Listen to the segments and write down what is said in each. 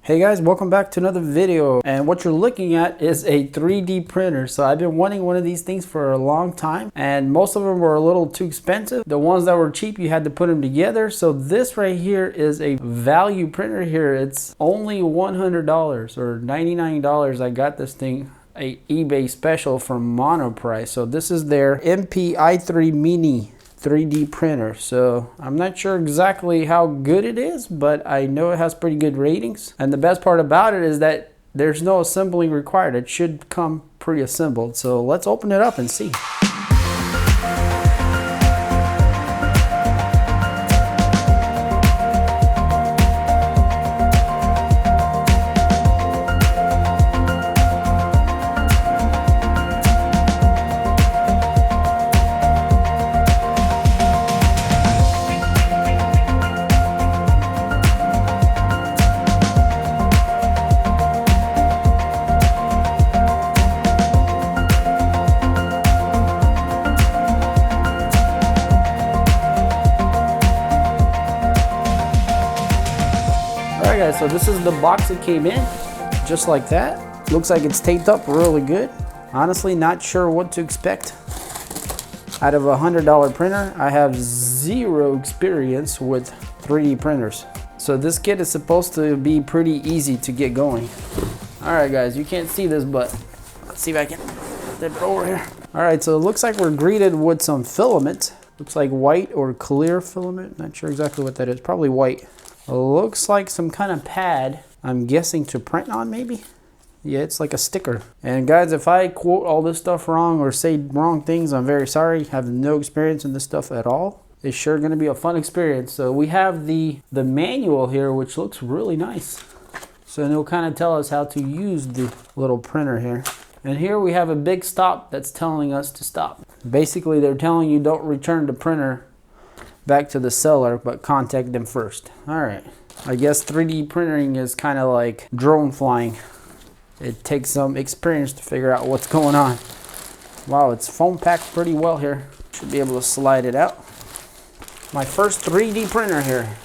Hey guys, welcome back to another video, and what you're looking at is a 3D printer. So I've been wanting one of these things for a long time, and most of them were a little too expensive. The ones that were cheap, you had to put them together. So this right here is a value printer here. It's only $100 or $99. I got this thing a eBay special from Monoprice. So this is their MP-i3 Mini 3D printer. So I'm not sure exactly how good it is, but I know it has pretty good ratings. And the best part about it is that there's no assembling required. It should come pre-assembled. So let's open it up and see. Alright guys, so this is the box it came in, just like that. Looks like it's taped up really good. Honestly, not sure what to expect out of a $100 printer. I have zero experience with 3D printers. So this kit is supposed to be pretty easy to get going. Alright guys, you can't see this, but let's see if I can flip it over here. Alright, so it looks like we're greeted with some filament. Looks like white or clear filament. Not sure exactly what that is, probably white. Looks like some kind of pad, I'm guessing to print on maybe? Yeah, it's like a sticker. And guys, if I quote all this stuff wrong or say wrong things, I'm very sorry. I have no experience in this stuff at all. It's sure gonna be a fun experience. So we have the manual here, which looks really nice. So it'll kind of tell us how to use the little printer here. And here we have a big stop that's telling us to stop. Basically, they're telling you don't return the printer back to the seller, but contact them first. All right, I guess 3D printing is kind of like drone flying. It takes some experience to figure out what's going on. Wow, it's foam packed pretty well here. Should be able to slide it out. My first 3D printer here.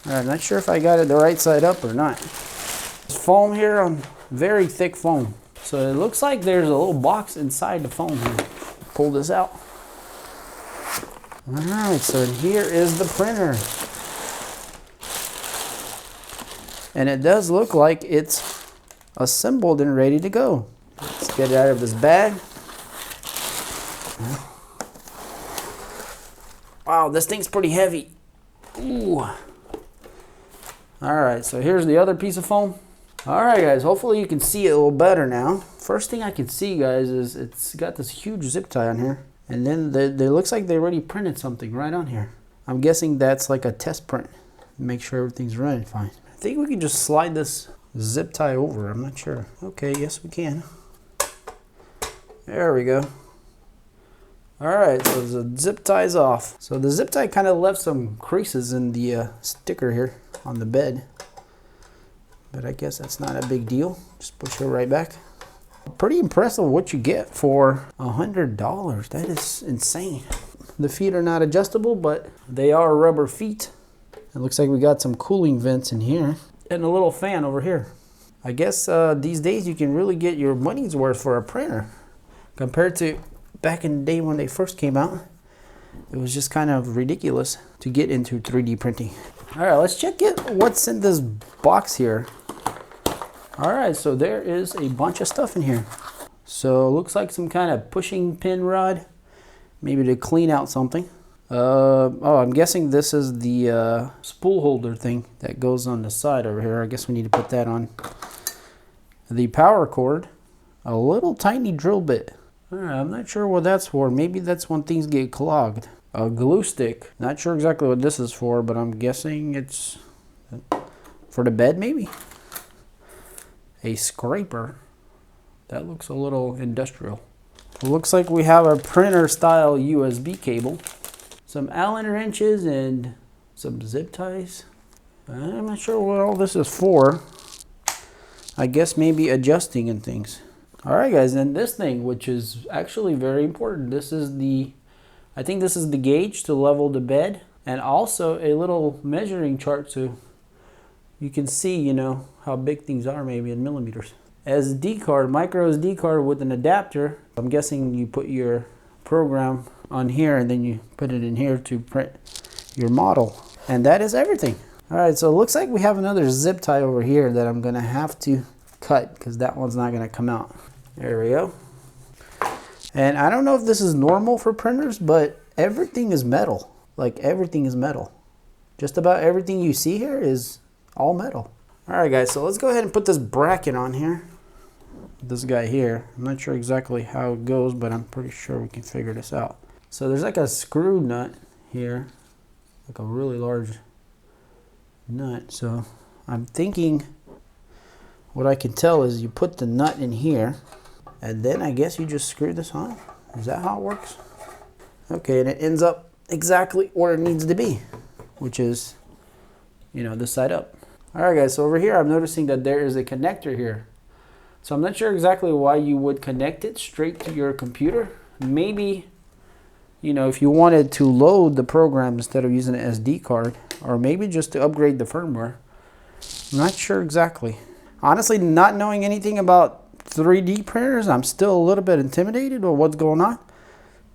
All right, not sure if I got it the right side up or not. This foam here on very thick foam. So it looks like there's a little box inside the foam here. Pull this out. Alright, so here is the printer. And it does look like it's assembled and ready to go. Let's get it out of this bag. Wow, this thing's pretty heavy. Ooh. Alright, so here's the other piece of foam. Alright guys, hopefully you can see it a little better now. First thing I can see, guys, is it's got this huge zip tie on here. And then it looks like they already printed something right on here. I'm guessing that's like a test print. Make sure everything's running fine. I think we can just slide this zip tie over. I'm not sure. Okay, yes we can. There we go. Alright, so the zip tie's off. So the zip tie kind of left some creases in the sticker here on the bed. But I guess that's not a big deal. Just push it right back. Pretty impressive what you get for $100. That is insane. The feet are not adjustable, but they are rubber feet. It looks like we got some cooling vents in here and a little fan over here. I guess these days you can really get your money's worth for a printer compared to back in the day when they first came out. It was just kind of ridiculous to get into 3D printing. All right, let's check what's in this box here. All right, so there is a bunch of stuff in here. So it looks like some kind of pushing pin rod, maybe to clean out something. Oh, I'm guessing this is the spool holder thing that goes on the side over here. I guess we need to put that on. The power cord, a little tiny drill bit. All right, I'm not sure what that's for. Maybe that's when things get clogged. A glue stick. Not sure exactly what this is for, but I'm guessing it's for the bed maybe. A scraper. That looks a little industrial. It looks like we have a printer style USB cable. Some Allen wrenches and some zip ties. I'm not sure what all this is for. I guess maybe adjusting and things. Alright guys, and this thing, which is actually very important. This is I think this is the gauge to level the bed. And also a little measuring chart so you can see, you know, how big things are maybe in millimeters. SD card, micro SD card with an adapter. I'm guessing you put your program on here and then you put it in here to print your model. And that is everything. All right, so it looks like we have another zip tie over here that I'm gonna have to cut because that one's not gonna come out. There we go. And I don't know if this is normal for printers, but everything is metal. Like everything is metal. Just about everything you see here is all metal. All right, guys, so let's go ahead and put this bracket on here. This guy here. I'm not sure exactly how it goes, but I'm pretty sure we can figure this out. So there's like a screw nut here, like a really large nut. So I'm thinking what I can tell is you put the nut in here and then I guess you just screw this on. Is that how it works? Okay, and it ends up exactly where it needs to be, which is, you know, this side up. All right, guys, so over here I'm noticing that there is a connector here. So I'm not sure exactly why you would connect it straight to your computer. Maybe, you know, if you wanted to load the program instead of using an SD card, or maybe just to upgrade the firmware. I'm not sure exactly. Honestly, not knowing anything about 3D printers, I'm still a little bit intimidated with what's going on.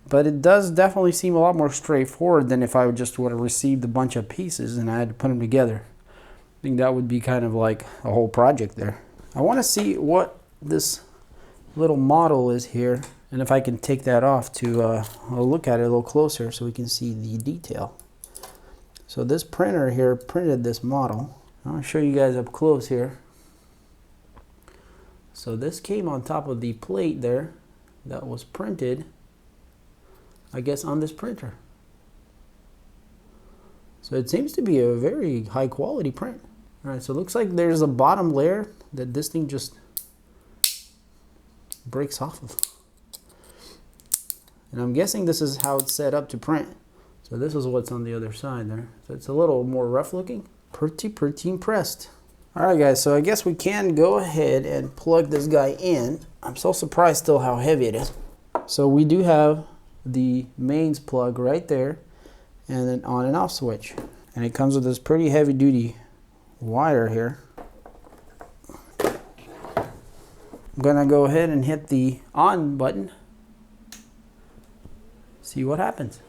But it does definitely seem a lot more straightforward than if I just would have received a bunch of pieces and I had to put them together. I think that would be kind of like a whole project there. I want to see what this little model is here, and if I can take that off to look at it a little closer so we can see the detail. So this printer here printed this model. I'll show you guys up close here. So this came on top of the plate there that was printed, I guess, on this printer. So it seems to be a very high quality print. All right, so it looks like there's a bottom layer that this thing just breaks off of. And I'm guessing this is how it's set up to print. So this is what's on the other side there. So it's a little more rough looking. Pretty impressed. All right, guys, so I guess we can go ahead and plug this guy in. I'm so surprised still how heavy it is. So we do have the mains plug right there and an on and off switch. And it comes with this pretty heavy duty wire here. I'm gonna go ahead and hit the on button. See what happens.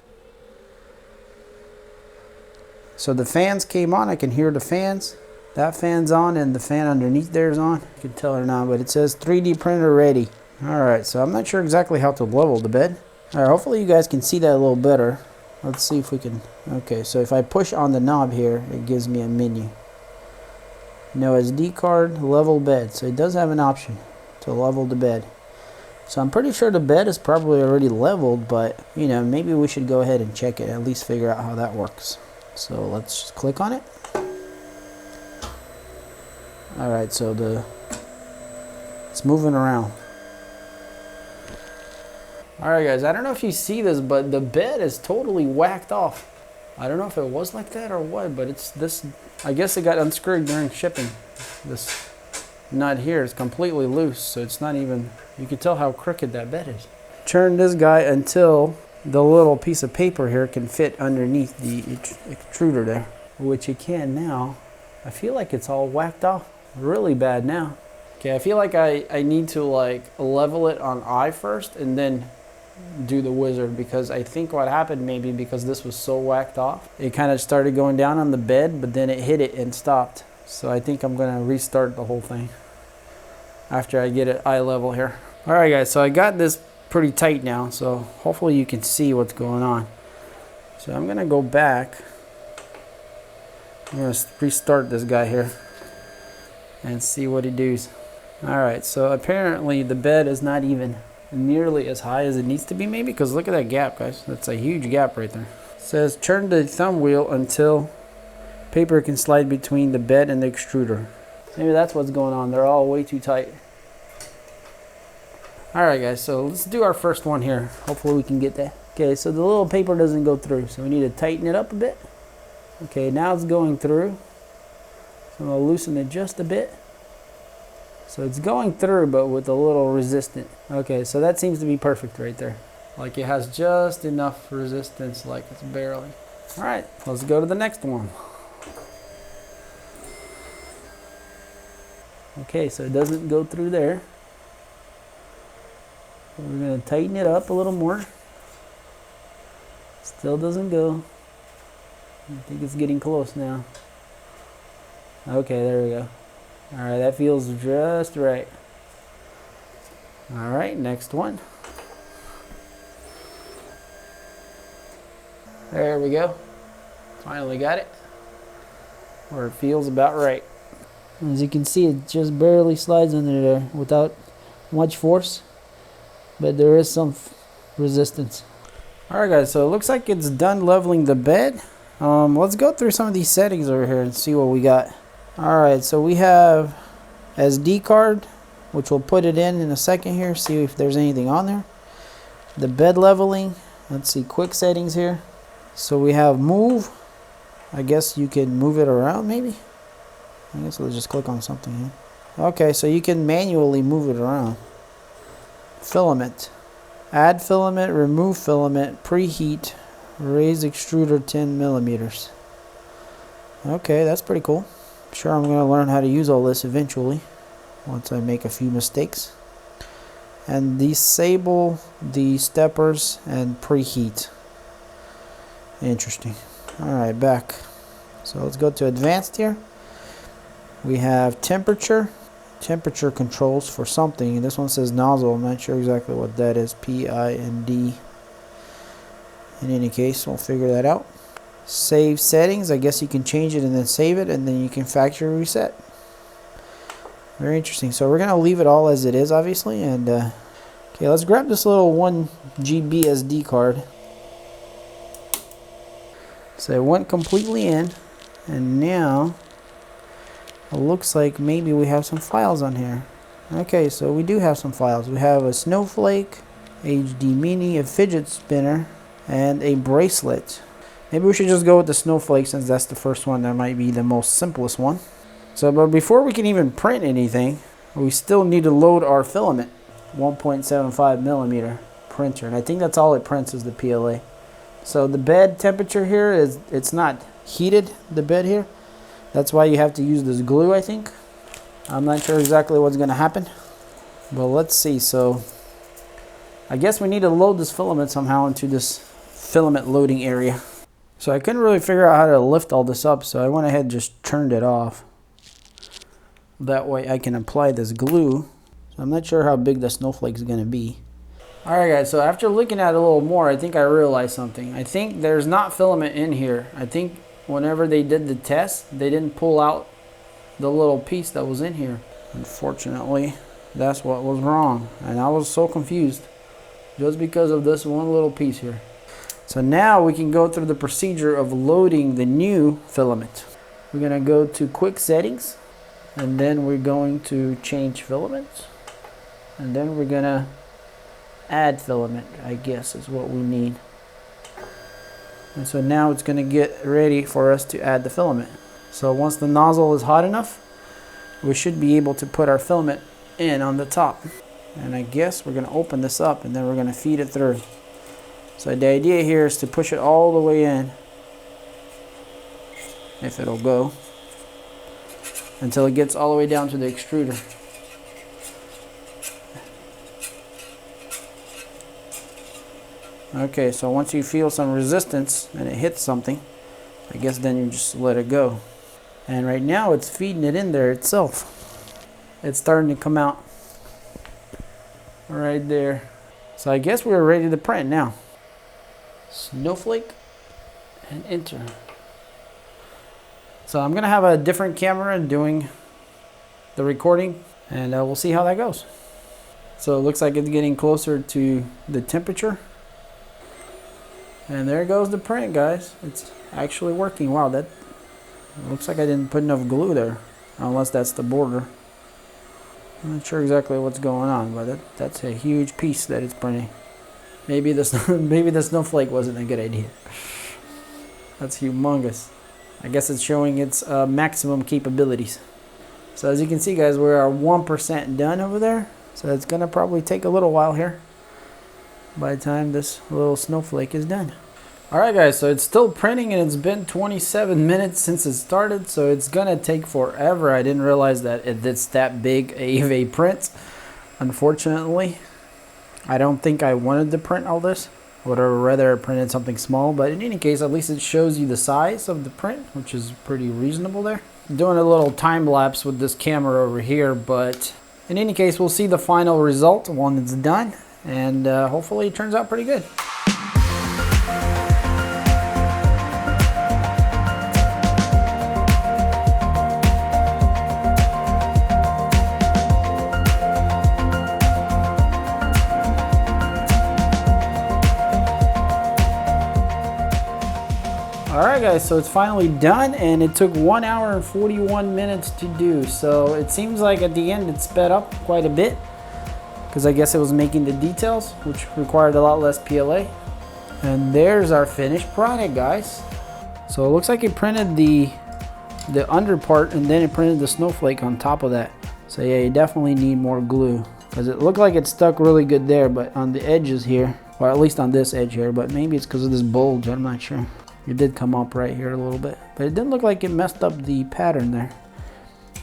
So the fans came on. I can hear the fans. That fan's on and the fan underneath there is on. You can tell or not, but it says 3D printer ready. All right, so I'm not sure exactly how to level the bed. All right, hopefully you guys can see that a little better. Let's see if we can. Okay, so if I push on the knob here, it gives me a menu. No SD card, level bed. So it does have an option to level the bed. So I'm pretty sure the bed is probably already leveled, but you know, maybe we should go ahead and check it, at least figure out how that works. So let's just click on it. All right, so it's moving around. All right, guys, I don't know if you see this, but the bed is totally whacked off. I don't know if it was like that or what, but it's this. I guess it got unscrewed during shipping. This nut here is completely loose, so it's not even, you can tell how crooked that bed is. Turn this guy until the little piece of paper here can fit underneath the extruder there, which it can now. I feel like it's all whacked off really bad now. Okay, I feel like I need to like level it on I first and then do the wizard, because I think what happened, maybe because this was so whacked off, it kind of started going down on the bed, but then it hit it and stopped. So I think I'm gonna restart the whole thing after I get it eye level here. All right, guys, so I got this pretty tight now, so hopefully you can see what's going on. So I'm gonna go back. I'm gonna restart this guy here and see what it does. All right, so apparently the bed is not even nearly as high as it needs to be, maybe, because look at that gap, guys. That's a huge gap right there. It says turn the thumb wheel until paper can slide between the bed and the extruder. Maybe that's what's going on. They're all way too tight. All right, guys, so let's do our first one here. Hopefully we can get that. Okay, so the little paper doesn't go through, so we need to tighten it up a bit. Okay, now it's going through. So I'm gonna loosen it just a bit. So it's going through, but with a little resistance. Okay, so that seems to be perfect right there. Like it has just enough resistance, like it's barely. All right, let's go to the next one. Okay, so it doesn't go through there. We're going to tighten it up a little more. Still doesn't go. I think it's getting close now. Okay, there we go. Alright, that feels just right. Alright, next one. There we go. Finally got it. Where it feels about right. As you can see, it just barely slides under there without much force. But there is some resistance. Alright guys, so it looks like it's done leveling the bed. Let's go through some of these settings over here and see what we got. Alright, so we have SD card, which we'll put it in a second here, see if there's anything on there. The bed leveling, let's see, quick settings here. So we have move. I guess you can move it around maybe. I guess we'll just click on something here. Okay, so you can manually move it around. Filament. Add filament, remove filament, preheat, raise extruder 10 millimeters. Okay, that's pretty cool. I'm sure I'm going to learn how to use all this eventually once I make a few mistakes. And disable the steppers and preheat. Interesting. Alright, back. So let's go to advanced here. We have temperature controls for something. This one says nozzle. I'm not sure exactly what that is. PIND. In any case, we'll figure that out. Save settings. I guess you can change it and then save it, and then you can factory reset. Very interesting. So we're going to leave it all as it is, obviously. And okay, let's grab this little 1 GB SD card. So it went completely in, and now it looks like maybe we have some files on here. Okay, so we do have some files. We have a snowflake, HD mini, a fidget spinner, and a bracelet. Maybe we should just go with the snowflake since that's the first one. That might be the most simplest one. So, but before we can even print anything, we still need to load our filament. 1.75 millimeter printer, and I think that's all it prints is the PLA. So the bed temperature here is, it's not heated, the bed here. That's why you have to use this glue, I think. I'm not sure exactly what's going to happen. But let's see. So I guess we need to load this filament somehow into this filament loading area. So I couldn't really figure out how to lift all this up, so I went ahead and just turned it off. That way I can apply this glue. So I'm not sure how big the snowflake is going to be. Alright guys, so after looking at it a little more, I think I realized something. I think there's not filament in here. I think whenever they did the test, they didn't pull out the little piece that was in here. Unfortunately, that's what was wrong. And I was so confused just because of this one little piece here. So now we can go through the procedure of loading the new filament. We're going to go to quick settings, and then we're going to change filaments, and then we're going to add filament, I guess is what we need. And so now it's going to get ready for us to add the filament. So once the nozzle is hot enough, we should be able to put our filament in on the top. And I guess we're going to open this up and then we're going to feed it through. So the idea here is to push it all the way in, if it'll go, until it gets all the way down to the extruder. Okay, so once you feel some resistance and it hits something, I guess then you just let it go. And right now it's feeding it in there itself. It's starting to come out right there. So I guess we're ready to print now. Snowflake and enter. So I'm gonna have a different camera doing the recording, and we'll see how that goes. So it looks like it's getting closer to the temperature. And there goes the print, guys. It's actually working. Wow, that looks like I didn't put enough glue there, unless that's the border. I'm not sure exactly what's going on, but that's a huge piece that it's printing. Maybe the snowflake wasn't a good idea. That's humongous. I guess it's showing its maximum capabilities. So as you can see, guys, we're 1% done over there. So it's gonna probably take a little while here by the time this little snowflake is done. Alright guys, so it's still printing and it's been 27 minutes since it started, so it's gonna take forever. I didn't realize that it's that big of a print, unfortunately. I don't think I wanted to print all this. I would have rather printed something small, but in any case, at least it shows you the size of the print, which is pretty reasonable there. I'm doing a little time lapse with this camera over here, but in any case, we'll see the final result when it's done, and hopefully it turns out pretty good. Alright guys, so it's finally done and it took 1 hour and 41 minutes to do. So it seems like at the end it sped up quite a bit because I guess it was making the details, which required a lot less PLA. And there's our finished product, guys. So it looks like it printed the under part and then it printed the snowflake on top of that. So yeah, you definitely need more glue because it looked like it stuck really good there, but on the edges here, or at least on this edge here, but maybe it's because of this bulge, I'm not sure. It did come up right here a little bit, but it didn't look like it messed up the pattern there.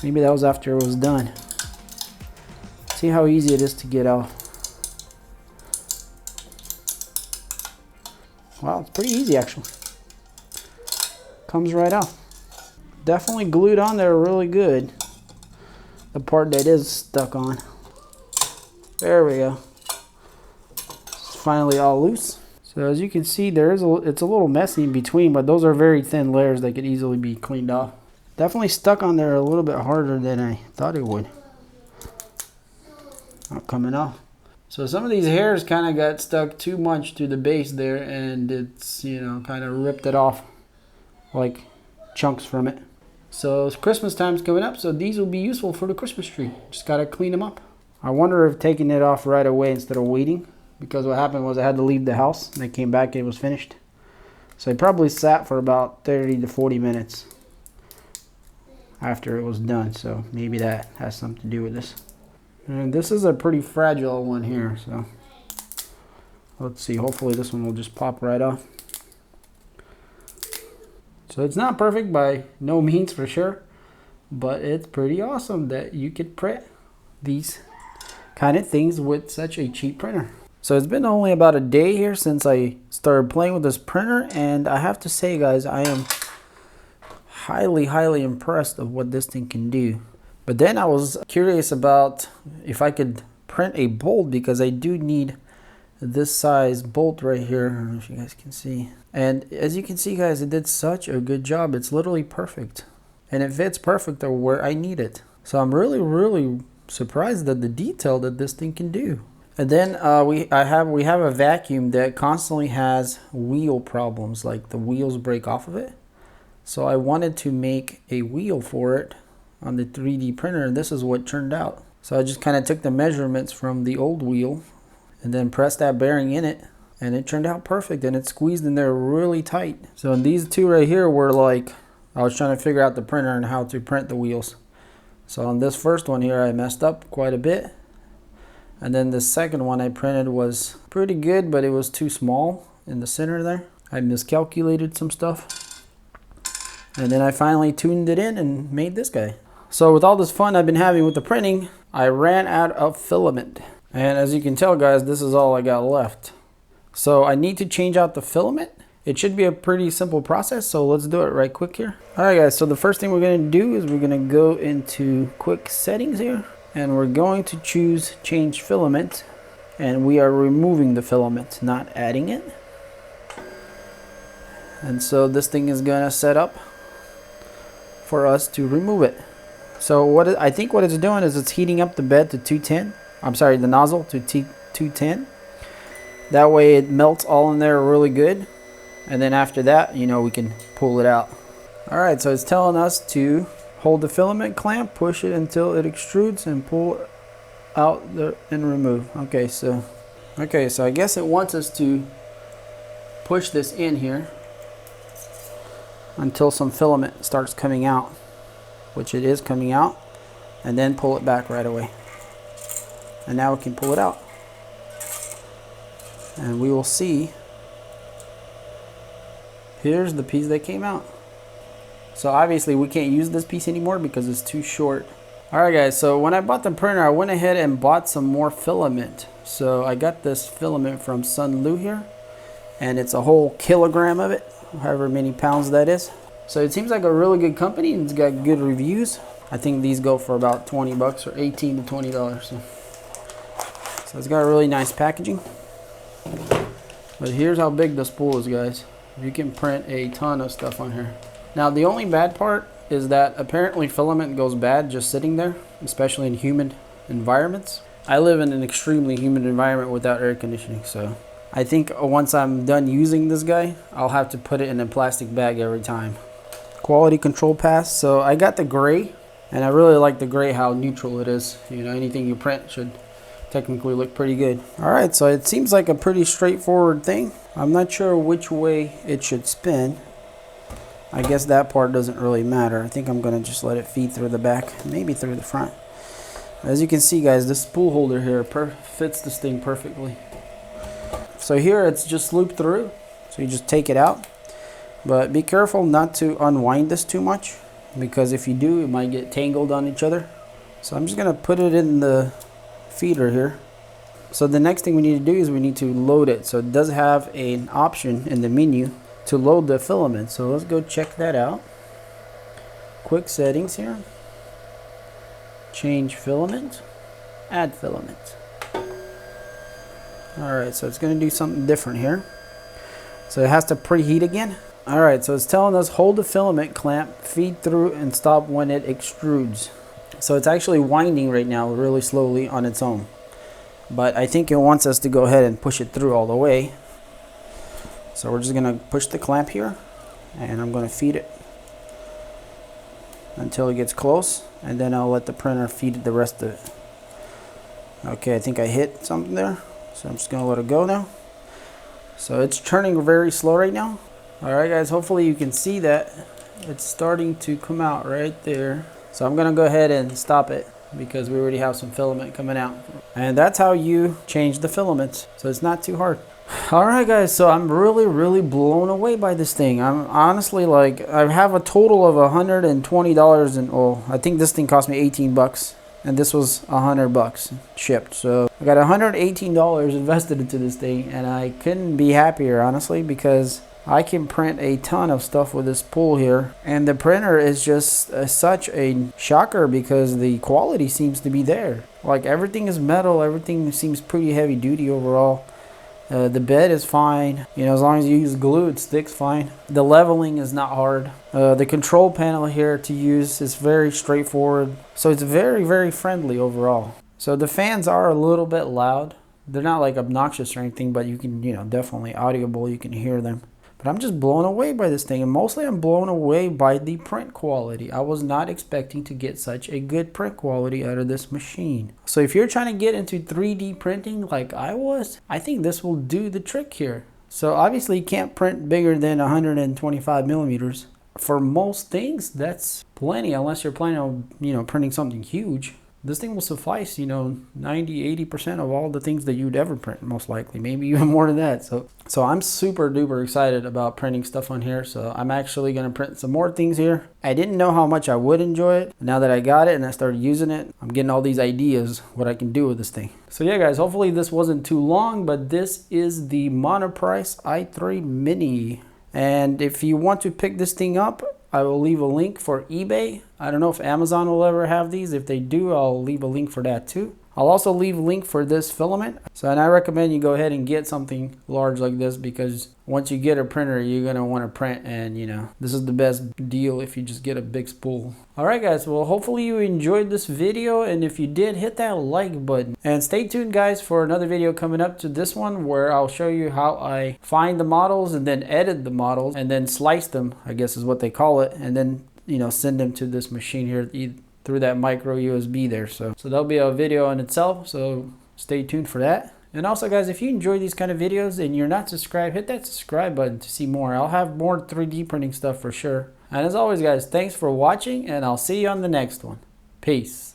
Maybe that was after it was done. See how easy it is to get off. Wow, it's pretty easy actually. Comes right off. Definitely glued on there really good. The part that is stuck on. There we go. It's finally all loose. So as you can see, it's a little messy in between, but those are very thin layers that could easily be cleaned off. Definitely stuck on there a little bit harder than I thought it would. Not coming off. So some of these hairs kind of got stuck too much to the base there, and it's, you know, kind of ripped it off like chunks from it. So Christmas time's coming up, so these will be useful for the Christmas tree. Just gotta clean them up. I wonder if taking it off right away instead of waiting, because what happened was I had to leave the house and I came back and it was finished. So I probably sat for about 30 to 40 minutes after it was done. So maybe that has something to do with this. And this is a pretty fragile one here. So let's see, hopefully this one will just pop right off. So it's not perfect by no means for sure, but it's pretty awesome that you could print these kind of things with such a cheap printer. So it's been only about a day here since I started playing with this printer, and I have to say guys, I am highly impressed of what this thing can do. But then I was curious about if I could print a bolt, because I do need this size bolt right here. I don't know if you guys can see. And as you can see guys, it did such a good job. It's literally perfect. And it fits perfect where I need it. So I'm really surprised at the detail that this thing can do. And then we have a vacuum that constantly has wheel problems, like the wheels break off of it. So I wanted to make a wheel for it on the 3D printer, and this is what turned out. So I just kind of took the measurements from the old wheel and then pressed that bearing in it, and it turned out perfect, and it squeezed in there really tight. So these two right here were like, I was trying to figure out the printer and how to print the wheels. So on this first one here, I messed up quite a bit. And then the second one I printed was pretty good, but it was too small in the center there. I miscalculated some stuff. And then I finally tuned it in and made this guy. So with all this fun I've been having with the printing, I ran out of filament. And as you can tell guys, this is all I got left. So I need to change out the filament. It should be a pretty simple process, so let's do it right quick here. Alright guys, so the first thing we're going to do is we're going to go into quick settings here. And we're going to choose change filament, and we are removing the filament, not adding it. And so this thing is gonna set up for us to remove it. So I think what it's doing is it's heating up the bed to 210. I'm sorry, the nozzle to 210. That way it melts all in there really good. And then after that, you know, we can pull it out. All right, so it's telling us to hold the filament clamp, push it until it extrudes, and pull it out and remove. Okay, so I guess it wants us to push this in here until some filament starts coming out, which it is coming out, and then pull it back right away. And now we can pull it out. And we will see here's the piece that came out. So obviously we can't use this piece anymore because it's too short. Alright guys, so when I bought the printer, I went ahead and bought some more filament. So I got this filament from Sunlu here, and it's a whole kilogram of it, however many pounds that is. So it seems like a really good company and it's got good reviews. I think these go for about 20 bucks or $18 to $20. So it's got a really nice packaging. But here's how big the spool is, guys. You can print a ton of stuff on here. Now the only bad part is that apparently filament goes bad just sitting there, especially in humid environments. I live in an extremely humid environment without air conditioning, so I think once I'm done using this guy, I'll have to put it in a plastic bag every time. Quality control pass. So I got the gray, and I really like the gray, how neutral it is. You know, anything you print should technically look pretty good. Alright, so it seems like a pretty straightforward thing. I'm not sure which way it should spin. I guess that part doesn't really matter. I think I'm going to just let it feed through the back, maybe through the front. As you can see, guys, this spool holder here fits this thing perfectly. So here it's just looped through, so you just take it out. But be careful not to unwind this too much, because if you do, it might get tangled on each other. So I'm just going to put it in the feeder here. So the next thing we need to do is we need to load it. So it does have an option in the menu to load the filament. So let's go check that out. Quick settings here. Change filament. Add filament. Alright, so it's going to do something different here. So it has to preheat again. Alright, so it's telling us hold the filament clamp, feed through, and stop when it extrudes. So it's actually winding right now really slowly on its own. But I think it wants us to go ahead and push it through all the way. So we're just going to push the clamp here, and I'm going to feed it until it gets close, and then I'll let the printer feed the rest of it. Okay, I think I hit something there, so I'm just going to let it go now. So it's turning very slow right now. Alright guys, hopefully you can see that it's starting to come out right there. So I'm going to go ahead and stop it because we already have some filament coming out. And that's how you change the filaments. So it's not too hard. Alright guys, so I'm really blown away by this thing. I'm honestly like, I have a total of $120 and I think this thing cost me 18 bucks. And this was 100 bucks shipped. So I got $118 invested into this thing, and I couldn't be happier, honestly, because I can print a ton of stuff with this spool here. And the printer is just such a shocker because the quality seems to be there. Like everything is metal, everything seems pretty heavy duty overall. The bed is fine, you know, as long as you use glue it sticks fine. The leveling is not hard. The control panel here to use is very straightforward, so it's very friendly overall. So the fans are a little bit loud. They're not like obnoxious or anything, but you can, you know, definitely audible, you can hear them. But I'm just blown away by this thing, and mostly I'm blown away by the print quality. I was not expecting to get such a good print quality out of this machine. So if you're trying to get into 3D printing like I was, I think this will do the trick here. So obviously you can't print bigger than 125 millimeters. For most things, that's plenty, unless you're planning on, you know, printing something huge. This thing will suffice, you know, 90–80% of all the things that you'd ever print, most likely, maybe even more than that. So I'm super duper excited about printing stuff on here. So I'm actually going to print some more things here. I didn't know how much I would enjoy it. Now that I got it and I started using it, I'm getting all these ideas what I can do with this thing. So yeah guys, hopefully this wasn't too long, but this is the Monoprice i3 Mini. And if you want to pick this thing up, I will leave a link for eBay. I don't know if Amazon will ever have these. If they do, I'll leave a link for that too. I'll also leave a link for this filament. So, and I recommend you go ahead and get something large like this, because once you get a printer, you're going to want to print, and you know, this is the best deal if you just get a big spool. Alright guys, well hopefully you enjoyed this video, and if you did, hit that like button. And stay tuned guys for another video coming up to this one, where I'll show you how I find the models and then edit the models and then slice them, I guess is what they call it, and then, you know, send them to this machine here through that micro USB there. So that'll be a video in itself, so stay tuned for that. And also guys, if you enjoy these kind of videos and you're not subscribed, hit that subscribe button to see more. I'll have more 3D printing stuff for sure. And as always guys, thanks for watching, and I'll see you on the next one. Peace.